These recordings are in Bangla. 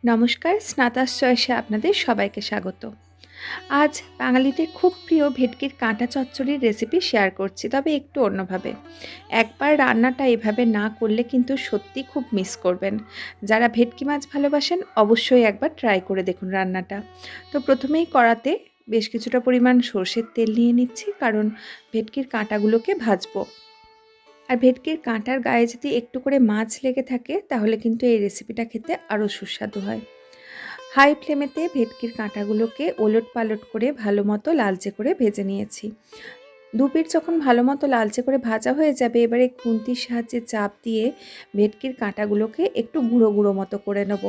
নমস্কার, স্নাতাস চয়েসে আপনাদের সবাইকে স্বাগত। আজ বাঙালিদের খুব প্রিয় ভেটকির কাঁটা চচ্চড়ির রেসিপি শেয়ার করছি, তবে একটু অন্যভাবে। একবার রান্নাটা এভাবে না করলে কিন্তু সত্যি খুব মিস করবেন। যারা ভেটকি মাছ ভালোবাসেন অবশ্যই একবার ট্রাই করে দেখুন রান্নাটা। তো প্রথমেই কড়াতে বেশ কিছুটা পরিমাণ সর্ষের তেল নিয়ে নিচ্ছি, কারণ ভেটকির কাঁটাগুলোকে ভাজবো। আর ভেটকির কাঁটার গায়ে যদি একটু করে মাছ লেগে থাকে তাহলে কিন্তু এই রেসিপিটা খেতে আরও সুস্বাদু হয়। হাই ফ্লেমেতে ভেটকির কাঁটাগুলোকে ওলট পালট করে ভালো মতো লালচে করে ভেজে নিয়েছি। দুপিঠ যখন ভালো মতো লালচে করে ভাজা হয়ে যাবে, এবারে খুন্তির সাহায্যে চাপ দিয়ে ভেটকির কাঁটাগুলোকে একটু গুঁড়ো গুঁড়ো মতো করে নেব।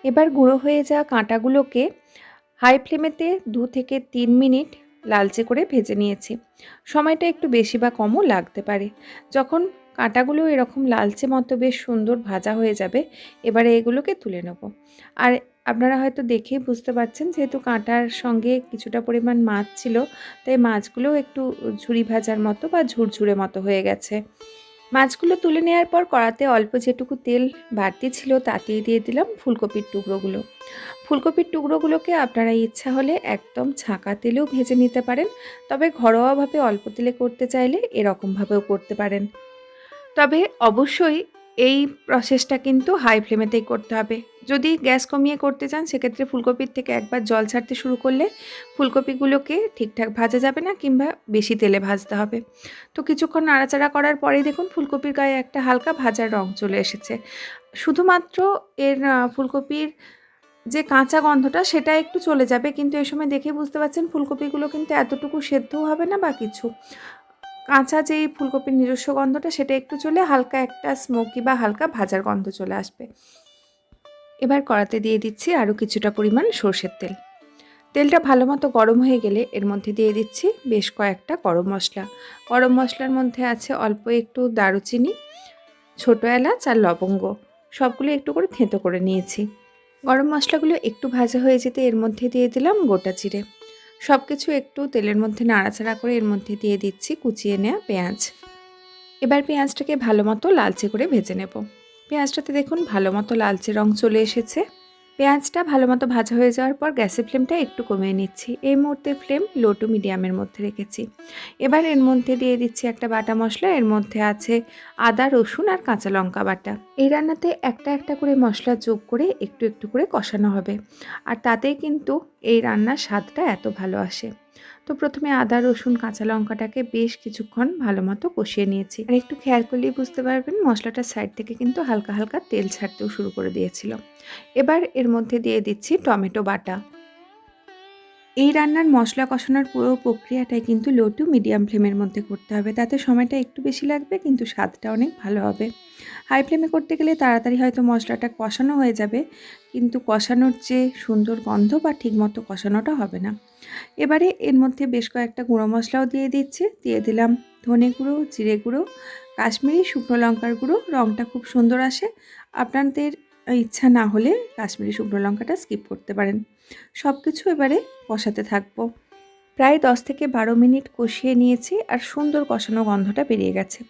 এবার গুঁড়ো হয়ে যাওয়া কাঁটাগুলোকে হাই ফ্লেমেতে 2 থেকে 3 মিনিট লালচে করে ভেজে নিয়েছি। সময়টা একটু বেশি বা কমও লাগতে পারে। যখন কাঁটাগুলো এরকম লালচে মতো বেশ সুন্দর ভাজা হয়ে যাবে, এবারে এগুলোকে তুলে নেব। আর আপনারা হয়তো দেখেই বুঝতে পারছেন, যেহেতু কাঁটার সঙ্গে কিছুটা পরিমাণ মাছ ছিল, তাই মাছগুলোও একটু ঝুরি ভাজার মতো বা ঝুরঝুরে মতো হয়ে গেছে। মাছগুলো তুলে নেওয়ার পর কড়াতে অল্প যেটুকু তেল বাড়তি ছিল তাতেই দিয়ে দিলাম ফুলকপির টুকরোগুলো। ফুলকপির টুকরোগুলোকে আপনারা ইচ্ছা হলে একদম ছাঁকা তেলেও ভেজে নিতে পারেন, তবে ঘরোয়াভাবে অল্প তেলে করতে চাইলে এরকমভাবেও করতে পারেন। তবে অবশ্যই এই প্রসেসটা কিন্তু হাই ফ্লেমেতেই করতে হবে। যদি গ্যাস কমিয়ে করতে চান সেক্ষেত্রে ফুলকপির থেকে একবার জল ছাড়তে শুরু করলে ফুলকপিগুলোকে ঠিকঠাক ভাজা যাবে না, কিংবা বেশি তেলে ভাজতে হবে। তো কিছুক্ষণ নাড়াচাড়া করার পরেই দেখুন ফুলকপির গায়ে একটা হালকা ভাজার রং চলে এসেছে। শুধুমাত্র এর ফুলকপির যে কাঁচা গন্ধটা সেটা একটু চলে যাবে, কিন্তু এই সময় দেখে বুঝতে পারছেন ফুলকপিগুলো কিন্তু এতটুকু সেদ্ধও হবে না বা কিছু। কাঁচা যেই ফুলকপির নিজস্ব গন্ধটা সেটা একটু চলে হালকা একটা স্মোকি বা হালকা ভাজার গন্ধ চলে আসবে। এবার কড়াতে দিয়ে দিচ্ছি আরও কিছুটা পরিমাণ সর্ষের তেল। তেলটা ভালো মতো গরম হয়ে গেলে এর মধ্যে দিয়ে দিচ্ছি বেশ কয়েকটা গরম মশলা। গরম মশলার মধ্যে আছে অল্প একটু দারুচিনি, ছোটো এলাচ আর লবঙ্গ। সবগুলো একটু করে থেঁতো করে নিয়েছি। গরম মশলাগুলো একটু ভাজা হয়ে যেতে এর মধ্যে দিয়ে দিলাম গোটা জিরে। সব কিছু একটু তেলের মধ্যে নাড়াচাড়া করে এর মধ্যে দিয়ে দিচ্ছি কুচিয়ে নেওয়া পেঁয়াজ। এবার পেঁয়াজটাকে ভালো মতো লালচে করে ভেজে নেব। পেঁয়াজটাতে দেখুন ভালো মতো লালচে রং চলে এসেছে। পেঁয়াজটা ভালো মতো ভাজা হয়ে যাওয়ার পর গ্যাসের ফ্লেমটা একটু কমিয়ে নিচ্ছি। এই মুহূর্তে ফ্লেম লো টু মিডিয়ামের মধ্যে রেখেছি। এবার এর মধ্যে দিয়ে দিচ্ছি একটা বাটা মশলা। এর মধ্যে আছে আদা, রসুন আর কাঁচা লঙ্কা বাটা। এই রান্নাতে একটা একটা করে মশলা যোগ করে একটু একটু করে কষানো হবে, আর তাতেই কিন্তু এই রান্নার স্বাদটা এত ভালো আসে। তো প্রথমে আদা, রসুন, কাঁচা লঙ্কাটাকে বেশ কিছুক্ষণ ভালো মতো কষিয়ে নিয়েছি। আর একটু খেয়াল করলেই বুঝতে পারবেন মশলাটার সাইড থেকে কিন্তু হালকা হালকা তেল ছাড়তেও শুরু করে দিয়েছিল। এবার এর মধ্যে দিয়ে দিচ্ছি টমেটো বাটা। এই রান্নার মশলা কষানোর পুরো প্রক্রিয়াটাই কিন্তু লো টু মিডিয়াম ফ্লেমের মধ্যে করতে হবে, তাতে সময়টা একটু বেশি লাগবে কিন্তু স্বাদটা অনেক ভালো হবে। হাই ফ্লেমে করতে গেলে তাড়াতাড়ি হয়তো মশলাটা কষানো হয়ে যাবে, কিন্তু কষানোর যে সুন্দর গন্ধ বা ঠিকমতো কষানোটা হবে না। এবারে এর মধ্যে বেশ কয়েকটা গুঁড়ো মশলাও দিয়ে দিচ্ছি। দিয়ে দিলাম ধনে গুঁড়ো, জিরে গুঁড়ো, কাশ্মীরি শুকনো লঙ্কার গুঁড়ো। রঙটা খুব সুন্দর আসে। আপনাদের ইচ্ছা না হলে কাশ্মীরি শুকনো লঙ্কাটা স্কিপ করতে পারেন। সব কিছু এবারে কষাতে থাকবো। প্রায় 10 থেকে 12 মিনিট কষিয়ে নিয়েছি, আর সুন্দর কষানো গন্ধটা বেরিয়ে গেছে।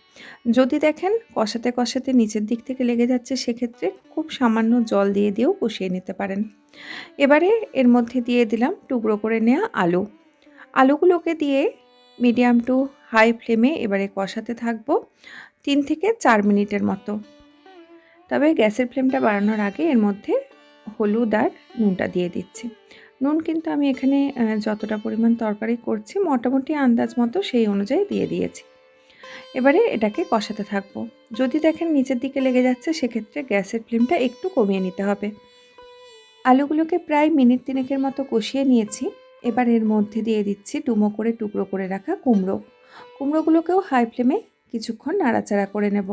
যদি দেখেন কষাতে কষাতে নিচের দিক থেকে লেগে যাচ্ছে, সেক্ষেত্রে খুব সামান্য জল দিয়ে দিয়েও কষিয়ে নিতে পারেন। এবারে এর মধ্যে দিয়ে দিলাম টুকরো করে নেওয়া আলু। আলুগুলোকে দিয়ে মিডিয়াম টু হাই ফ্লেমে এবারে কষাতে থাকবো 3 থেকে 4 মিনিটের মতো। তবে গ্যাসের ফ্লেমটা বাড়ানোর আগে এর মধ্যে হলুদ আর নুনটা দিয়ে দিচ্ছি। নুন কিন্তু আমি এখানে যতটা পরিমাণ তরকারি করছি মোটামুটি আন্দাজ মতো সেই অনুযায়ী দিয়ে দিয়েছি। এবারে এটাকে কষাতে থাকবো। যদি দেখেন নিচের দিকে লেগে যাচ্ছে, সেক্ষেত্রে গ্যাসের ফ্লেমটা একটু কমিয়ে নিতে হবে। আলুগুলোকে প্রায় মিনিট 3-এর মতো কষিয়ে নিয়েছি। এবার এর মধ্যে দিয়ে দিচ্ছি ডুমো করে টুকরো করে রাখা কুমড়ো। কুমড়োগুলোকেও হাই ফ্লেমে কিছুক্ষণ নাড়াচাড়া করে নেব।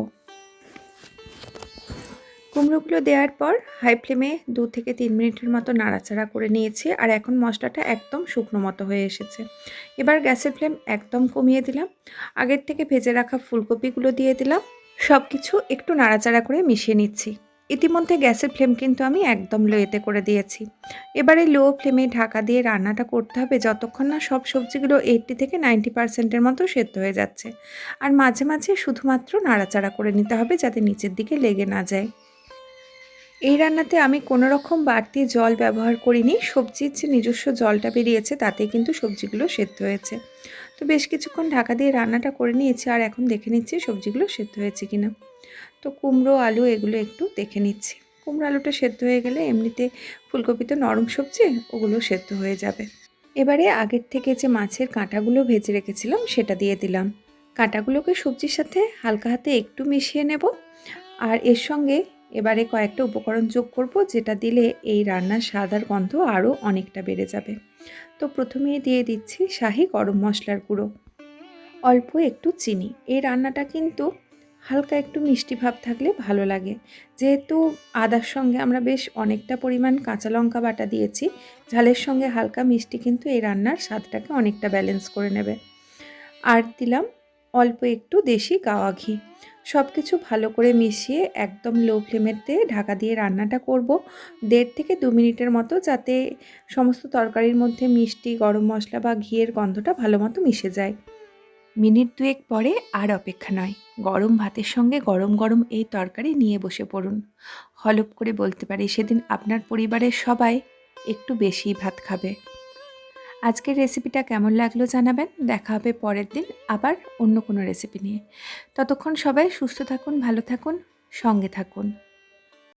কুমড়োগুলো দেওয়ার পর হাই ফ্লেমে 2 থেকে 3 মিনিটের মতো নাড়াচাড়া করে নিয়েছি, আর এখন মশলাটা একদম শুকনো মতো হয়ে এসেছে। এবার গ্যাসের ফ্লেম একদম কমিয়ে দিলাম। আগের থেকে ভেজে রাখা ফুলকপিগুলো দিয়ে দিলাম। সব কিছু একটু নাড়াচাড়া করে মিশিয়ে নিচ্ছি। ইতিমধ্যে গ্যাসের ফ্লেম কিন্তু আমি একদম লোতে করে দিয়েছি। এবারে লো ফ্লেমে ঢাকা দিয়ে রান্নাটা করতে হবে যতক্ষণ না সব সবজিগুলো 80 থেকে 90% মতো সেদ্ধ হয়ে যাচ্ছে। আর মাঝে মাঝে শুধুমাত্র নাড়াচাড়া করে নিতে হবে, যাতে নিচের দিকে লেগে না যায়। এই রান্নাতে আমি কোনো রকম বাড়তি জল ব্যবহার করিনি। সবজির যে নিজস্ব জলটা বেরিয়েছে তাতেই কিন্তু সবজিগুলো সেদ্ধ হয়েছে। তো বেশ কিছুক্ষণ ঢাকা দিয়ে রান্নাটা করে নিয়েছি, আর এখন দেখে নিচ্ছি সবজিগুলো সেদ্ধ হয়েছে কিনা। তো কুমড়ো, আলু এগুলো একটু দেখে নিচ্ছি। কুমড়ো আলুটা সেদ্ধ হয়ে গেলে এমনিতে ফুলকপি তো নরম সবজি, ওগুলো সেদ্ধ হয়ে যাবে। এবারে আগের থেকে যে মাছের কাঁটাগুলো ভেজে রেখেছিলাম সেটা দিয়ে দিলাম। কাঁটাগুলোকে সবজির সাথে হালকা হাতে একটু মিশিয়ে নেব। আর এর সঙ্গে এবারে কয়েকটা উপকরণ যোগ করব, যেটা দিলে এই রান্নার স্বাদ আর গন্ধ আরও অনেকটা বেড়ে যাবে। তো প্রথমেই দিয়ে দিচ্ছি শাহি গরম মশলার গুঁড়ো, অল্প একটু চিনি। এই রান্নাটা কিন্তু হালকা একটু মিষ্টি ভাব থাকলে ভালো লাগে। যেহেতু আদার সঙ্গে আমরা বেশ অনেকটা পরিমাণ কাঁচা লঙ্কা বাটা দিয়েছি, ঝালের সঙ্গে হালকা মিষ্টি কিন্তু এই রান্নার স্বাদটাকে অনেকটা ব্যালেন্স করে নেবে। আর দিলাম অল্প একটু দেশি গাওয়া ঘি। সব কিছু ভালো করে মিশিয়ে একদম লো ফ্লেমেতে ঢাকা দিয়ে রান্নাটা করব ১.৫ থেকে ২ মিনিটের মতো, যাতে সমস্ত তরকারির মধ্যে মিষ্টি, গরম মশলা বা ঘিয়ের গন্ধটা ভালো মতো মিশে যায়। মিনিট ২ পরে আর অপেক্ষা নয়, গরম ভাতের সঙ্গে গরম গরম এই তরকারি নিয়ে বসে পড়ুন। হলপ করে বলতে পারি সেদিন আপনার পরিবারের সবাই একটু বেশিই ভাত খাবে। আজকের রেসিপিটা কেমন লাগলো জানাবেন। দেখা হবে পরের দিন আবার অন্য কোনো রেসিপি নিয়ে। ততক্ষণ সবাই সুস্থ থাকুন, ভালো থাকুন, সঙ্গে থাকুন।